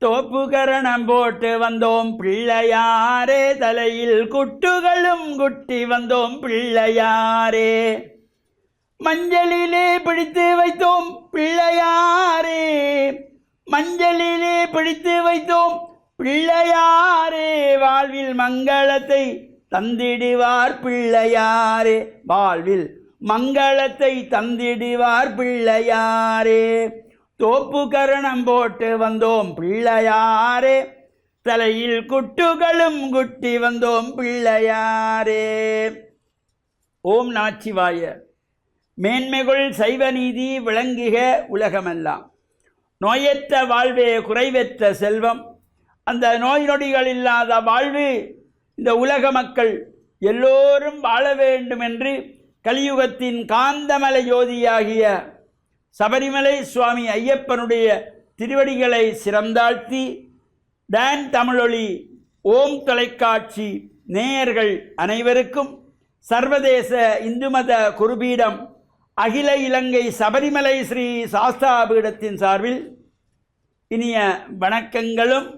தோப்புகரணம் போட்டு வந்தோம் பிள்ளையாரே, தலையில் குட்டுகளும் குட்டி வந்தோம் பிள்ளையாரே. மஞ்சளிலே பிடித்து வைத்தோம் பிள்ளையாரே, மஞ்சளிலே பிடித்து வைத்தோம் பிள்ளையாரே. வாழ்வில் மங்களத்தை தந்திடுவார் பிள்ளையாரே, வாழ்வில் மங்களத்தை தந்திடுவார் பிள்ளையாரே. தோப்பு கரணம் போட்டு வந்தோம் பிள்ளையாரே, தலையில் குட்டுகளும் குட்டி வந்தோம் பிள்ளையாரே. ஓம் நமச்சிவாய. மேன்மைகள் சைவ நீதி விளங்குக உலகமெல்லாம். நோயற்ற வாழ்வே குறைவற்ற செல்வம். அந்த நோய் நொடிகள் இல்லாத வாழ்வு இந்த உலக மக்கள் எல்லோரும் வாழ வேண்டும் என்று கலியுகத்தின் காந்தமலை ஜோதியாகிய சபரிமலை சுவாமி ஐயப்பனுடைய திருவடிகளை சிறந்தாழ்த்தி டான் தமிழொலி ஓம் தொலைக்காட்சி நேயர்கள் அனைவருக்கும் சர்வதேச இந்து மத குருபீடம் அகில இலங்கை சபரிமலை ஸ்ரீ சாஸ்தாபீடத்தின் சார்பில் இனிய வணக்கங்களும்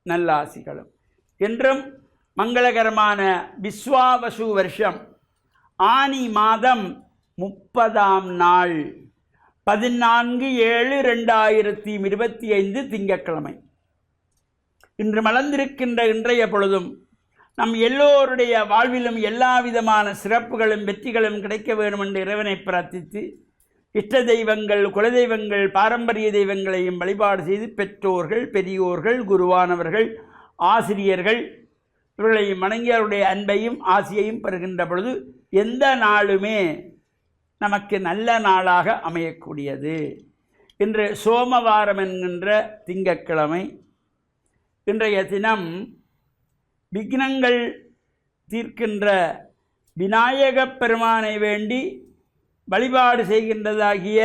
நல்லாசிகளும். என்றும் மங்களகரமான விஸ்வாவசு வருஷம் ஆனி மாதம் 30ஆம் நாள் 14/7/2025 திங்கட்கிழமை. இன்று மலர்ந்திருக்கின்ற இன்றைய பொழுதும் நம் எல்லோருடைய வாழ்விலும் எல்லா விதமான சிறப்புகளும் வெற்றிகளும் கிடைக்க வேண்டும் என்று இறைவனை பிரார்த்தித்து இஷ்ட தெய்வங்கள் குலதெய்வங்கள் பாரம்பரிய தெய்வங்களையும் வழிபாடு செய்து பெற்றோர்கள் பெரியோர்கள் குருவானவர்கள் ஆசிரியர்கள் இவர்களையும் வணங்கியவருடைய அன்பையும் ஆசியையும் பெறுகின்ற பொழுது எந்த நாளுமே நமக்கு நல்ல நாளாக அமையக்கூடியது. இன்று சோமவாரம் என்கின்ற திங்கட்கிழமை. இன்றைய தினம் விக்னங்கள் தீர்க்கின்ற விநாயகப் பெருமானை வேண்டி வழிபாடு செய்கின்றதாகிய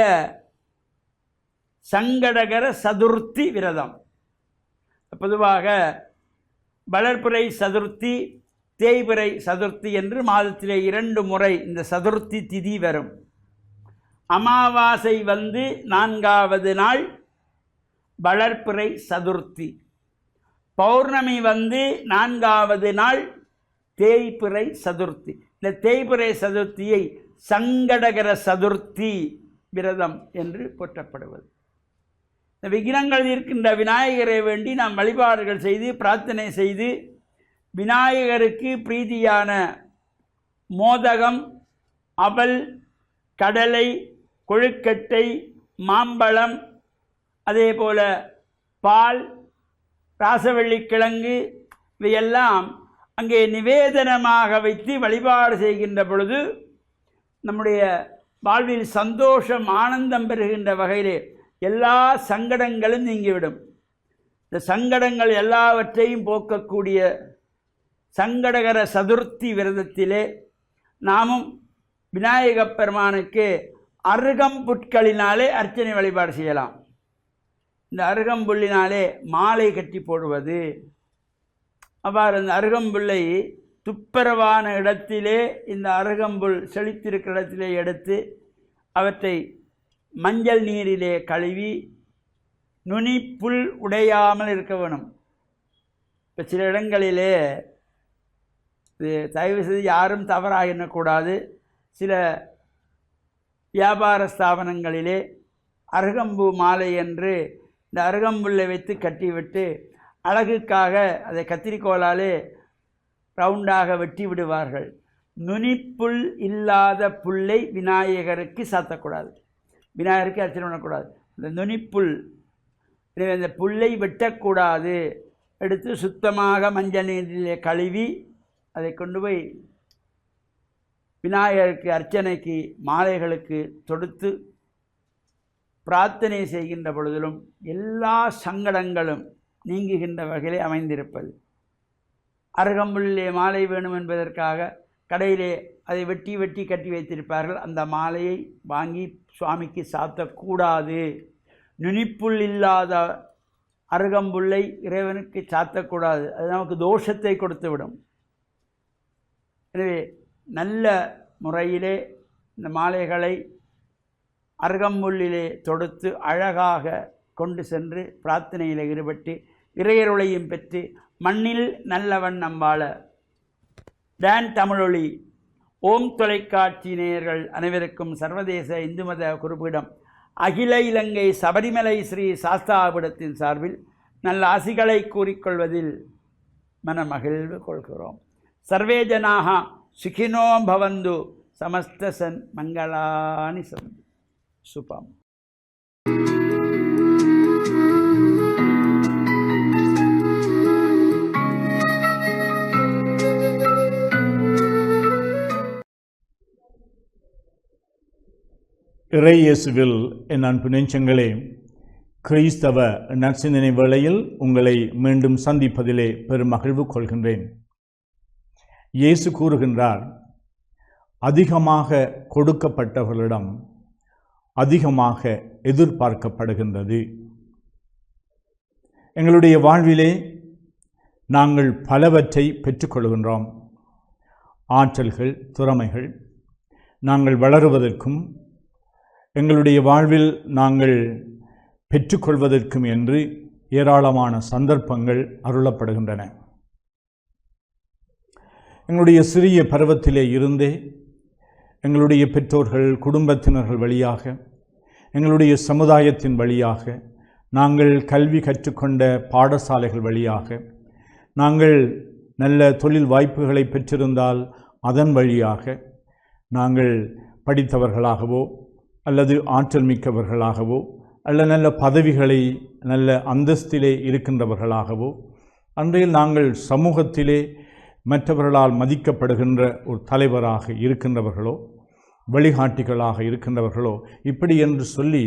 சங்கடகர சதுர்த்தி விரதம். பொதுவாக வளர்பிறை சதுர்த்தி தேய்பிறை சதுர்த்தி என்று மாதத்திலே 2 முறை இந்த சதுர்த்தி திதி வரும். அமாவாசை வந்து 4வது நாள் வளர்பிறை சதுர்த்தி, பௌர்ணமி வந்து 4வது நாள் தேய்பிறை சதுர்த்தி. இந்த தேய்பிறை சதுர்த்தியை சங்கடகர சதுர்த்தி விரதம் என்று போற்றப்படுவது. இந்த விக்னங்கள் இருக்கின்ற விநாயகரை வேண்டி நாம் வழிபாடுகள் செய்து பிரார்த்தனை செய்து விநாயகருக்கு பிரீதியான மோதகம், அவல், கடலை, கொழுக்கட்டை, மாம்பழம், அதே போல பால், ராசவள்ளிக்கிழங்கு இவையெல்லாம் அங்கே நிவேதனமாக வைத்து வழிபாடு செய்கின்ற பொழுது நம்முடைய வாழ்வில் சந்தோஷம் ஆனந்தம் பெறுகின்ற வகையிலே எல்லா சங்கடங்களும் நீங்கிவிடும். இந்த சங்கடங்கள் எல்லாவற்றையும் போக்கக்கூடிய சங்கடகர சதுர்த்தி விரதத்திலே நாமும் விநாயகப் பெருமானுக்கு அருகம்புட்களினாலே அர்ச்சனை வழிபாடு செய்யலாம். இந்த அருகம்புல்லினாலே மாலை கட்டி போடுவது, அவ்வாறு அந்த அருகம்புல்லை துப்புரவான இடத்திலே இந்த அருகம்புல் செழித்திருக்கிற இடத்திலே எடுத்து அவற்றை மஞ்சள் நீரிலே கழுவி நுனிப்புல் உடையாமல் இருக்க வேணும். இப்போ சில இடங்களிலே இது தயவு செய்து யாரும் தவறாக எண்ணக்கூடாது. சில வியாபார ஸ்தாபனங்களிலே அருகம்பு மாலை என்று இந்த அருகம்புல்லை வைத்து கட்டிவிட்டு அழகுக்காக அதை கத்திரிக்கோளாலே ரவுண்டாக வெட்டி விடுவார்கள். நுனிப்புல் இல்லாத புல்லை விநாயகருக்கு சாத்தக்கூடாது, விநாயகருக்கு அர்ச்சனை பண்ணக்கூடாது. இந்த நுனிப்புல், இந்த புல்லை வெட்டக்கூடாது. எடுத்து சுத்தமாக மஞ்சள் நீரிலே கழுவி அதை கொண்டு போய் விநாயகருக்கு அர்ச்சனைக்கு மாலைகளுக்கு தொடுத்து பிரார்த்தனை செய்கின்ற பொழுதிலும் எல்லா சங்கடங்களும் நீங்குகின்ற வகையிலே அமைந்திருப்பது. அருகம்புல்லிலே மாலை வேணும் என்பதற்காக கடையிலே அதை வெட்டி வெட்டி கட்டி வைத்திருப்பார்கள். அந்த மாலையை வாங்கி சுவாமிக்கு சாத்தக்கூடாது. நுனிப்புல் இல்லாத அருகம்புல்லை இறைவனுக்கு சாத்தக்கூடாது, அது நமக்கு தோஷத்தை கொடுத்துவிடும். எனவே நல்ல முறையிலே இந்த மாலைகளை அருகம்புல்லிலே தொடுத்து அழகாக கொண்டு சென்று பிரார்த்தனையில் ஈடுபட்டு இறையருளையும் பெற்று மண்ணில் நல்லவன் நம்பாள. டான் தமிழொலி ஓம் தொலைக்காட்சி நேயர்கள் அனைவருக்கும் சர்வதேச இந்து மத குறிப்பிடம் அகில இலங்கை சபரிமலை ஸ்ரீ சாஸ்தாபுரத்தின் சார்பில் நல்ல ஆசிகளை கூறிக்கொள்வதில் மனமகிழ்வு கொள்கிறோம். சர்வே ஜனாக சுகினோ பவந்து சமஸ்த சன் மங்களானி சந்து. சுபம். இறை இயேசுவில் என் அன்பு நெஞ்சங்களே, கிறிஸ்தவ நற்சிந்தனை வேளையில் உங்களை மீண்டும் சந்திப்பதிலே பெரும் மகிழ்வு கொள்கின்றேன். இயேசு கூறுகின்றார், அதிகமாக கொடுக்கப்பட்டவர்களிடம் அதிகமாக எதிர்பார்க்கப்படுகின்றது. எங்களுடைய வாழ்விலே நாங்கள் பலவற்றை பெற்றுக்கொள்கின்றோம். ஆற்றல்கள், திறமைகள் நாங்கள் வளருவதற்கும் எங்களுடைய வாழ்வில் நாங்கள் பெற்றுக்கொள்வதற்கும் என்று ஏராளமான சந்தர்ப்பங்கள் அருளப்படுகின்றன. எங்களுடைய சிறிய பருவத்திலே இருந்தே எங்களுடைய பெற்றோர்கள், குடும்பத்தினர்கள் வழியாக, எங்களுடைய சமுதாயத்தின் வழியாக, நாங்கள் கல்வி கற்றுக்கொண்ட பாடசாலைகள் வழியாக, நாங்கள் நல்ல தொழில் வாய்ப்புகளை பெற்றிருந்தால் அதன் வழியாக நாங்கள் படித்தவர்களாகவோ அல்லது ஆற்றல் மிக்கவர்களாகவோ அல்லது நல்ல பதவிகளை நல்ல அந்தஸ்திலே இருக்கின்றவர்களாகவோ, அன்றையில் நாங்கள் சமூகத்திலே மற்றவர்களால் மதிக்கப்படுகின்ற ஒரு தலைவராக இருக்கின்றவர்களோ வழிகாட்டிகளாக இருக்கின்றவர்களோ இப்படி என்று சொல்லி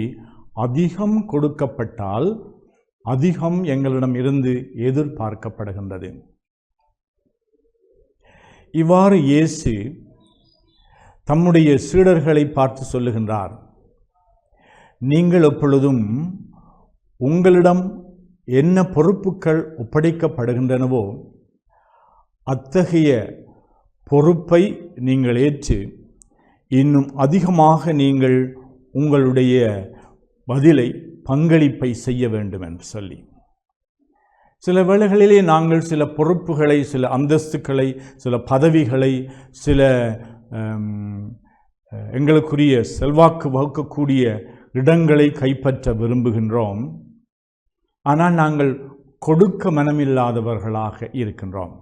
அதிகம் கொடுக்கப்பட்டால் அதிகம் எங்களிடம் இருந்து எதிர்பார்க்கப்படுகின்றது. இவ்வாறு இயேசு தம்முடைய சீடர்களை பார்த்து சொல்லுகின்றார், நீங்கள் எப்பொழுதும் உங்களிடம் என்ன பொறுப்புகள் ஒப்படைக்கப்படுகின்றனவோ அத்தகைய பொறுப்பை நீங்கள் ஏற்று இன்னும் அதிகமாக நீங்கள் உங்களுடைய பதிலை பங்களிப்பை செய்ய வேண்டும் என்று சொல்லி, சில வேளைகளிலே நாங்கள் சில பொறுப்புகளை, சில அந்தஸ்துக்களை, சில பதவிகளை, சில எங்களுக்குரிய செல்வாக்கு வகுக்கக்கூடிய இடங்களை கைப்பற்ற விரும்புகின்றோம். ஆனால் நாங்கள் கொடுக்க மனமில்லாதவர்களாக இருக்கின்றோம்.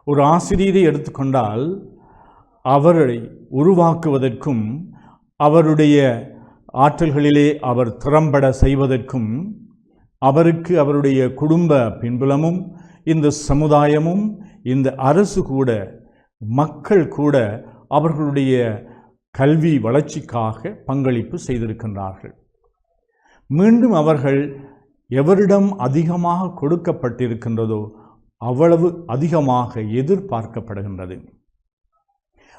ஒரு ஆசிரியரை எடுத்துக்கொண்டால் அவரை உருவாக்குவதற்கும் அவருடைய ஆற்றல்களிலே அவர் திறம்பட செய்வதற்கும் அவருக்கு அவருடைய குடும்ப பின்புலமும் இந்த சமுதாயமும் இந்த அரசு கூட மக்கள் கூட அவர்களுடைய கல்வி வளர்ச்சிக்காக பங்களிப்பு செய்திருக்கின்றார்கள். மீண்டும் அவர்கள் எவரிடம் அதிகமாக கொடுக்கப்பட்டிருக்கின்றதோ அவ்வளவு அதிகமாக எதிர்பார்க்கப்படுகின்றது.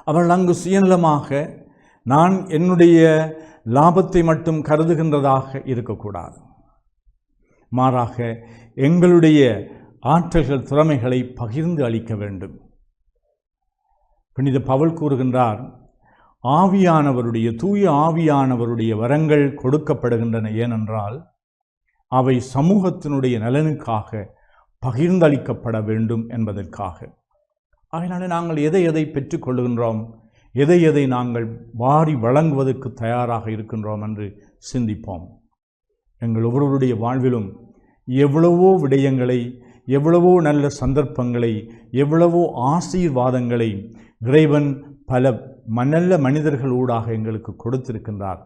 அவர்கள் அங்கு சுயநலமாக நான் என்னுடைய லாபத்தை மட்டும் கருதுகின்றதாக இருக்கக்கூடாது. மாறாக எங்களுடைய ஆற்றல்கள், திறமைகளை பகிர்ந்து அளிக்க வேண்டும். புனித பவுல் கூறுகின்றார், ஆவியானவருடைய தூய ஆவியானவருடைய வரங்கள் கொடுக்கப்படுகின்றன. ஏனென்றால் அவை சமூகத்தினுடைய நலனுக்காக பகிர்ந்தளிக்கப்பட வேண்டும் என்பதற்காக. அதனால நாங்கள் எதை எதை பெற்றுக்கொள்கின்றோம், எதை எதை நாங்கள் வாரி வழங்குவதற்கு தயாராக இருக்கின்றோம் என்று சிந்திப்போம். எங்கள் ஒவ்வொருவருடைய வாழ்விலும் எவ்வளவோ விடயங்களை, எவ்வளவோ நல்ல சந்தர்ப்பங்களை, எவ்வளவோ ஆசீர்வாதங்களை இறைவன் பல நல்ல மனிதர்கள் ஊடாக எங்களுக்கு கொடுத்திருக்கின்றார்.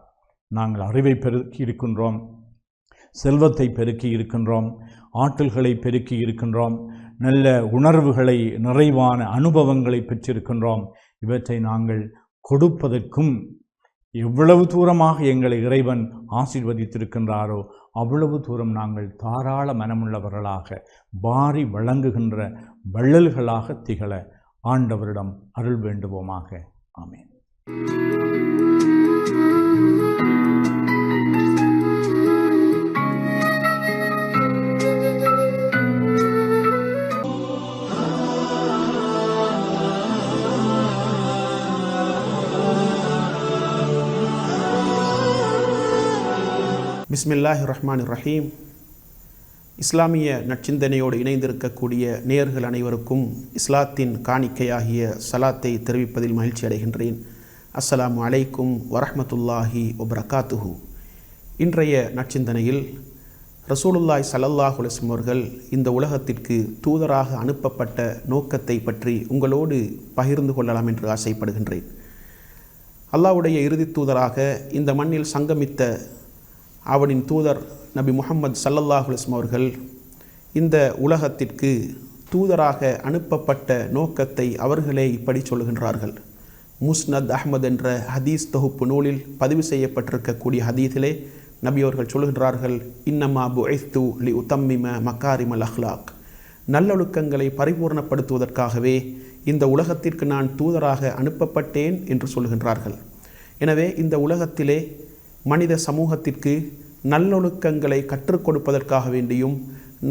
நாங்கள் அறிவை பெருக்கி இருக்கின்றோம், செல்வத்தை பெருக்கி இருக்கின்றோம், ஆற்றல்களை பெருக்கி இருக்கின்றோம், நல்ல உணர்வுகளை, நிறைவான அனுபவங்களை பெற்றிருக்கின்றோம். இவற்றை நாங்கள் கொடுப்பதற்கும் எவ்வளவு தூரமாக எங்களை இறைவன் ஆசீர்வதித்திருக்கின்றாரோ அவ்வளவு தூரம் நாங்கள் தாராள மனமுள்ளவர்களாக வாரி வழங்குகின்ற வள்ளல்களாக திகழ ஆண்டவரிடம் அருள் வேண்டுவோமாக. ஆமென். பிஸ்மில்லாஹிர் ரஹ்மானிர் ரஹீம். இஸ்லாமிய நற்சிந்தனையோடு இணைந்திருக்கக்கூடிய நேயர்கள் அனைவருக்கும் இஸ்லாத்தின் காணிக்கையாகிய சலாத்தை தெரிவிப்பதில் மகிழ்ச்சி அடைகின்றேன். அஸ்ஸலாமு அலைக்கும் வரஹ்மத்துல்லாஹி வபரகாத்துஹு. இன்றைய நற்சிந்தனையில் ரசூலுல்லாஹி ஸல்லல்லாஹு அலைஹி வஸல்லம் அவர்கள் இந்த உலகத்திற்கு தூதராக அனுப்பப்பட்ட நோக்கத்தை பற்றி உங்களோடு பகிர்ந்து கொள்ளலாம் என்று ஆசைப்படுகின்றேன். அல்லாஹ்வுடைய இறுதி தூதராக இந்த மண்ணில் சங்கமித்த அவனின் தூதர் நபி முஹம்மது ஸல்லல்லாஹு அலைஹி வஸல்லம் அவர்கள் இந்த உலகத்திற்கு தூதராக அனுப்பப்பட்ட நோக்கத்தை அவர்களே இப்படி சொல்கின்றார்கள். முஸ்னத் அஹ்மத் என்ற ஹதீஸ் தொகுப்பு நூலில் பதிவு செய்யப்பட்டிருக்கக்கூடிய ஹதீஸிலே நபி அவர்கள் சொல்கின்றார்கள், இன்னமா புஇஸ்து லி உத்தம்மிம மகாரிமல் அஹ்லாக். நல்லொழுக்கங்களை பரிபூர்ணப்படுத்துவதற்காகவே இந்த உலகத்திற்கு நான் தூதராக அனுப்பப்பட்டேன் என்று சொல்கின்றார்கள். எனவே இந்த உலகத்திலே மனித சமூகத்திற்கு நல்லொழுக்கங்களை கற்றுக் கொடுப்பதற்காக வேண்டியும்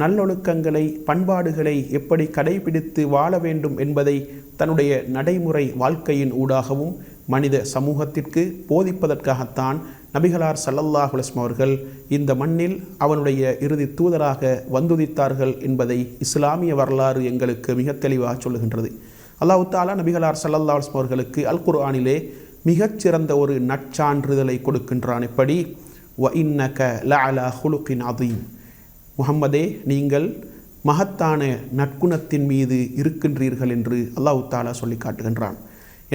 நல்லொழுக்கங்களை பண்பாடுகளை எப்படி கடைபிடித்து வாழ வேண்டும் என்பதை தன்னுடைய நடைமுறை வாழ்க்கையின் ஊடாகவும் மனித சமூகத்திற்கு போதிப்பதற்காகத்தான் நபிகளார் ஸல்லல்லாஹு அலைஹி வஸல்லம் அவர்கள் இந்த மண்ணில் அவனுடைய இறுதி தூதராக வந்துதித்தார்கள் என்பதை இஸ்லாமிய வரலாறு எங்களுக்கு மிக தெளிவாக சொல்லுகின்றது. அல்லாஹ் தஆலா நபிகளார் ஸல்லல்லாஹு அலைஹி வஸல்லம் அவர்களுக்கு அல் குர்ஆனிலே மிகச்சிறந்த ஒரு நற்சான்றிதழை கொடுக்கின்றான். எப்படி? வ இன்னக லஅலா ஹுலுகின் அதீம். முஹம்மதே, நீங்கள் மகத்தான நற்குணத்தின் மீது இருக்கின்றீர்கள் என்று அல்லாஹ் தஆலா சொல்லி காட்டுகின்றான்.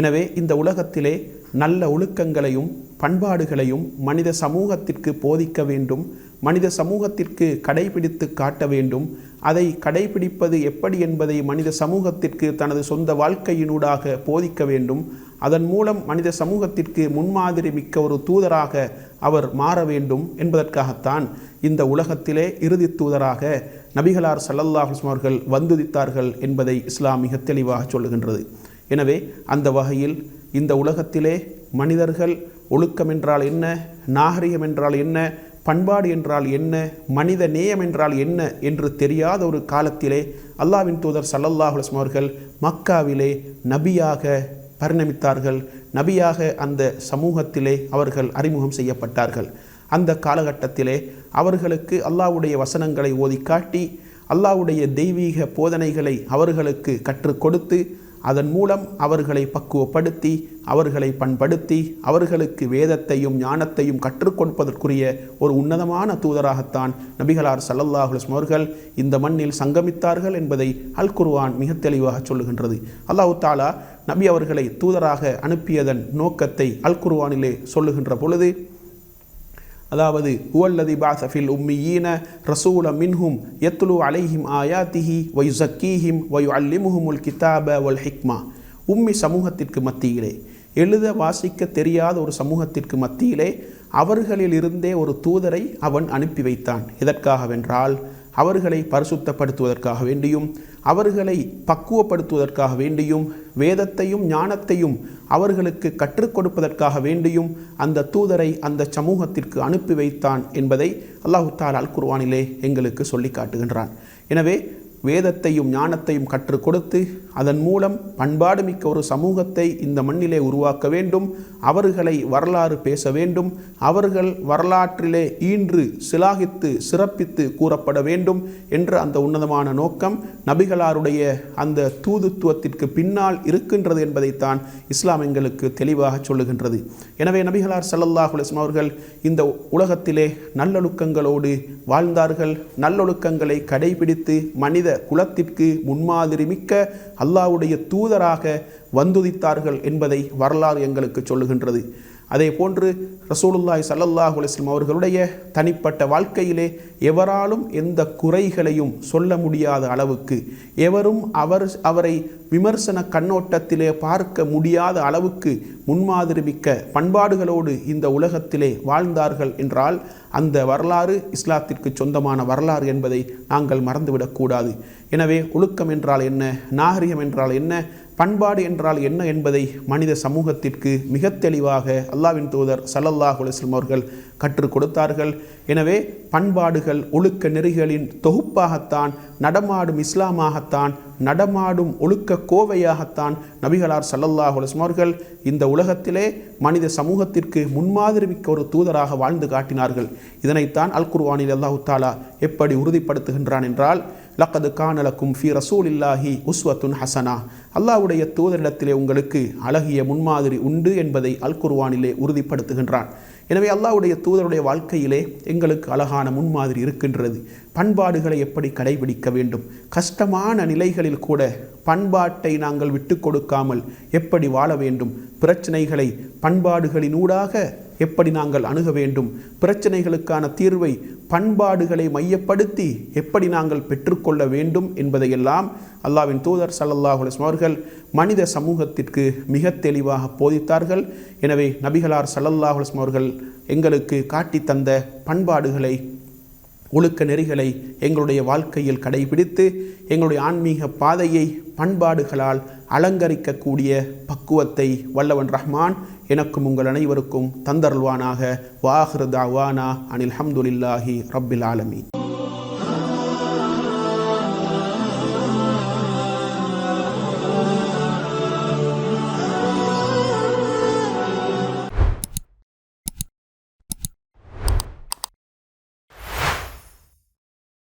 எனவே இந்த உலகத்திலே நல்ல ஒழுக்கங்களையும் பண்பாடுகளையும் மனித சமூகத்திற்கு போதிக்க வேண்டும், மனித சமூகத்திற்கு கடைபிடித்து காட்ட வேண்டும். அதை கடைபிடிப்பது எப்படி என்பதை மனித சமூகத்திற்கு தனது சொந்த வாழ்க்கையினூடாக போதிக்க வேண்டும். அதன் மூலம் மனித சமூகத்திற்கு முன்மாதிரி மிக்க ஒரு தூதராக அவர் மாற வேண்டும் என்பதற்காகத்தான் இந்த உலகத்திலே இறுதி தூதராக நபிகளார் ஸல்லல்லாஹு அலைஹி வஸல்லம் அவர்கள் வந்துதித்தார்கள் என்பதை இஸ்லாம் மிக தெளிவாக சொல்லுகின்றது. எனவே அந்த வகையில் இந்த உலகத்திலே மனிதர்கள் ஒழுக்கம் என்றால் என்ன, நாகரிகம் என்றால் என்ன, பண்பாடு என்றால் என்ன, மனித நேயம் என்றால் என்ன என்று தெரியாத ஒரு காலத்திலே அல்லாஹ்வின் தூதர் ஸல்லல்லாஹு அலைஹி வஸல்லம் அவர்கள் மக்காவிலே நபியாக பரிணமித்தார்கள். நபியாக அந்த சமூகத்திலே அவர்கள் அறிமுகம் செய்யப்பட்டார்கள். அந்த காலகட்டத்திலே அவர்களுக்கு அல்லாஹ்வுடைய வசனங்களை ஓதி காட்டி அல்லாஹ்வுடைய தெய்வீக போதனைகளை அவர்களுக்கு கற்றுக் கொடுத்து அதன் மூலம் அவர்களை பக்குவப்படுத்தி அவர்களை பண்படுத்தி அவர்களுக்கு வேதத்தையும் ஞானத்தையும் கற்றுக் கொடுப்பதற்குரிய ஒரு உன்னதமான தூதராகத்தான் நபிகளார் ஸல்லல்லாஹு அலைஹி வஸல்லம் அவர்கள் இந்த மண்ணில் சங்கமித்தார்கள் என்பதை அல் குர்ஆன் மிக தெளிவாக சொல்லுகின்றது. அல்லாஹ் தஆலா நபி அவர்களை தூதராக அனுப்பியதன் நோக்கத்தை அல் குர்ஆனிலே சொல்லுகின்ற பொழுது, அதாவது ஹுவல்லதி பஅஸ ஃபில் உம்மiyீன ரசூல மின்ஹும் யத்லு அலைஹிம் ஆயாத்திஹி வ யுஸக்கீஹிம் வ யுஅல்லிமுஹுமுல் கிதாப வல் ஹிக்மா. உம்மி சமூகத்திற்கு மத்தியிலே, எழுத வாசிக்க தெரியாத ஒரு சமூகத்திற்கு மத்தியிலே அவர்களிலிருந்தே ஒரு தூதரை அவன் அனுப்பி வைத்தான். எதற்காகவென்றால் அவர்களை பரிசுத்தப்படுத்துவதற்காக வேண்டியும் அவர்களை பக்குவப்படுத்துவதற்காக வேண்டியும் வேதத்தையும் ஞானத்தையும் அவர்களுக்கு கற்றுக் கொடுப்பதற்காக வேண்டியும் அந்த தூதரை அந்த சமூகத்திற்கு அனுப்பி வைத்தான் என்பதை அல்லாஹ் தஆலா அல் குர்ஆனிலே எங்களுக்கு சொல்லி காட்டுகின்றான். எனவே வேதத்தையும் ஞானத்தையும் கற்றுக் கொடுத்து அதன் மூலம் பண்பாடு மிக்க ஒரு சமூகத்தை இந்த மண்ணிலே உருவாக்க வேண்டும். அவர்களை வரலாறு பேச வேண்டும். அவர்கள் வரலாற்றிலே ஈன்று சிலாகித்து சிறப்பித்து கூறப்பட வேண்டும் என்ற அந்த உன்னதமான நோக்கம் நபிகளாருடைய அந்த தூதுத்துவத்திற்கு பின்னால் இருக்கின்றது என்பதைத்தான் இஸ்லாம் எங்களுக்கு தெளிவாக சொல்லுகின்றது. எனவே நபிகளார் ஸல்லல்லாஹு அலைஹி வஸல்லம் அவர்கள் இந்த உலகத்திலே நல்லொழுக்கங்களோடு வாழ்ந்தார்கள். நல்லொழுக்கங்களை கடைபிடித்து மனித குலத்திற்கு முன்மாதிரி மிக்க அல்லாஹ்வுடைய தூதராக வந்துதித்தார்கள் என்பதை வரலாறு எங்களுக்கு சொல்லுகின்றது. அதே போன்று ரசூலுல்லாஹி ஸல்லல்லாஹு அலைஹி வஸல்லம் அவர்களுடைய தனிப்பட்ட வாழ்க்கையிலே எவராலும் எந்த குறைகளையும் சொல்ல முடியாத அளவுக்கு, எவரும் அவரை விமர்சன கண்ணோட்டத்திலே பார்க்க முடியாத அளவுக்கு முன்மாதிரி மிக்க பண்பாடுகளோடு இந்த உலகத்திலே வாழ்ந்தார்கள் என்றால் அந்த வரலாறு இஸ்லாத்திற்கு சொந்தமான வரலாறு என்பதை நாங்கள் மறந்துவிடக்கூடாது. எனவே ஒழுக்கம் என்றால் என்ன, நாகரிகம் என்றால் என்ன, பண்பாடு என்றால் என்ன என்பதை மனித சமூகத்திற்கு மிக தெளிவாக அல்லாஹ்வின் தூதர் ஸல்லல்லாஹு அலைஹி வஸல்லம் அவர்கள் கற்றுக் கொடுத்தார்கள். எனவே பண்பாடுகள் ஒழுக்க நெறிகளின் தொகுப்பாகத்தான், நடமாடும் இஸ்லாமாகத்தான், நடமாடும் ஒழுக்க கோவையாகத்தான் நபிகளார் ஸல்லல்லாஹு அலைஹி வஸல்லம் அவர்கள் இந்த உலகத்திலே மனித சமூகத்திற்கு முன்மாதிரிமிக்க ஒரு தூதராக வாழ்ந்து காட்டினார்கள். இதனைத்தான் அல் குர்ஆனில் அல்லாஹ் தஆலா எப்படி உறுதிப்படுத்துகின்றான் என்றால், லக்கது கான லக்கும் ஃபீ ரசூலில்லாஹி உஸ்வத்துன் ஹசனா, அல்லாஹ்வுடைய தூதரிடத்திலே உங்களுக்கு அழகிய முன்மாதிரி உண்டு என்பதை அல் குர்ஆனிலே உறுதிப்படுத்துகின்றான். எனவே அல்லாஹ்வுடைய தூதருடைய வாழ்க்கையிலே எங்களுக்கு அழகான முன்மாதிரி இருக்கின்றது. பண்பாடுகளை எப்படி கடைபிடிக்க வேண்டும், கஷ்டமான நிலைகளில் கூட பண்பாட்டை நாங்கள் விட்டு கொடுக்காமல் எப்படி வாழ வேண்டும், பிரச்சனைகளை பண்பாடுகளினூடாக எப்படி நாங்கள் அணுக வேண்டும், பிரச்சனைகளுக்கான தீர்வை பண்பாடுகளை மையப்படுத்தி எப்படி நாங்கள் பெற்றுக்கொள்ள வேண்டும் என்பதையெல்லாம் அல்லாஹ்வின் தூதர் ஸல்லல்லாஹு அலைஹி வஸல்லம் அவர்கள் மனித சமூகத்திற்கு மிக தெளிவாக போதித்தார்கள். எனவே நபிகளார் ஸல்லல்லாஹு அலைஹி வஸல்லம் அவர்கள் எங்களுக்கு காட்டி தந்த பண்பாடுகளை, ஒழுக்க நெறிகளை எங்களுடைய வாழ்க்கையில் கடைபிடித்து எங்களுடைய ஆன்மீக பாதையை பண்பாடுகளால் அலங்கரிக்கக்கூடிய பக்குவத்தை வல்லவன் ரஹ்மான் எனக்கும் உங்கள் அனைவருக்கும் தந்தருள்வானாக. வாஹிரு தஅவானா அனில் ஹம்துலில்லாஹி ரப்பில் ஆலமீன்.